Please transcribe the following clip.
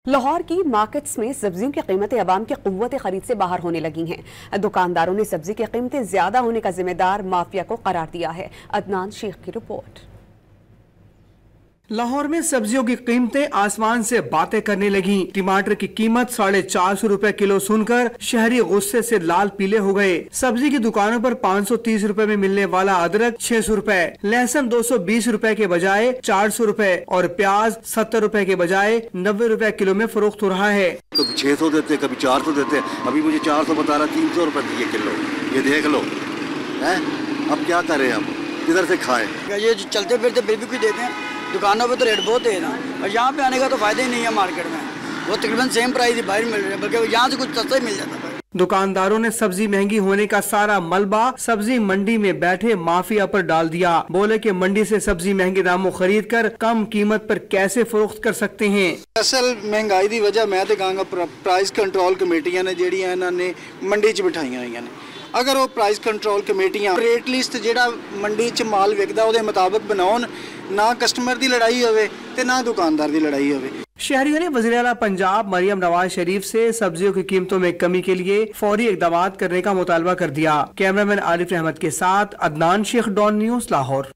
लाहौर की मार्केट्स में सब्जियों की कीमतें अवाम की कुव्वत खरीद से बाहर होने लगी हैं। दुकानदारों ने सब्जी की कीमतें ज्यादा होने का जिम्मेदार माफिया को करार दिया है। अदनान शेख की रिपोर्ट। लाहौर में सब्जियों की कीमतें आसमान से बातें करने लगी। टमाटर की कीमत 450 रुपए किलो सुनकर शहरी गुस्से से लाल पीले हो गए। सब्जी की दुकानों पर 530 रुपए में मिलने वाला अदरक 600 रुपए, लहसुन 220 रुपए के बजाय 400 रुपए और प्याज 70 रुपए के बजाय 90 रुपए किलो में फरोख्त हो रहा है। कभी 600 देते, कभी 400 देते, अभी मुझे 400 बता रहा, 300 रुपए दिए किलो। ये देख लो है, अब क्या करें, हम किधर से खाएं? ये चलते फिरते बिल भी कोई देते हैं, दुकानों पे तो रेट बहुत है ना, और यहाँ पे आने का तो फायदा ही नहीं है। मार्केट में वो तकरीबन सेम प्राइस ही बाहर मिल रहे हैं, बल्कि यहाँ से कुछ सस्ता ही मिल जाता है। दुकानदारों ने सब्जी महंगी होने का सारा मलबा सब्जी मंडी में बैठे माफिया पर डाल दिया। बोले कि मंडी से सब्जी महंगे दामों खरीद कर कम कीमत पर कैसे फरोख्त कर सकते हैं। असल महंगाई की वजह मैं तो कहूँगा प्राइस कंट्रोल कमेटियां ने ਜਿਹੜੀਆਂ ਇਹਨਾਂ ਨੇ ਮੰਡੀ 'ਚ ਬਿਠਾਈਆਂ ਹੋਈਆਂ ਨੇ। अगर वो प्राइस कंट्रोल कमेटियां रेट लिस्ट ਜਿਹੜਾ ਮੰਡੀ 'ਚ माल विकदा ਉਹਦੇ मुताबिक बनाउन, ना कस्टमर की लड़ाई होवे ते ना दुकानदार की लड़ाई होवे। शहरियों ने वज़ीर आला पंजाब मरियम नवाज शरीफ से सब्जियों की कीमतों में कमी के लिए फौरी इक़दामात करने का मुतालबा कर दिया। कैमरामैन आरिफ अहमद के साथ अदनान शेख, डॉन न्यूज़, लाहौर।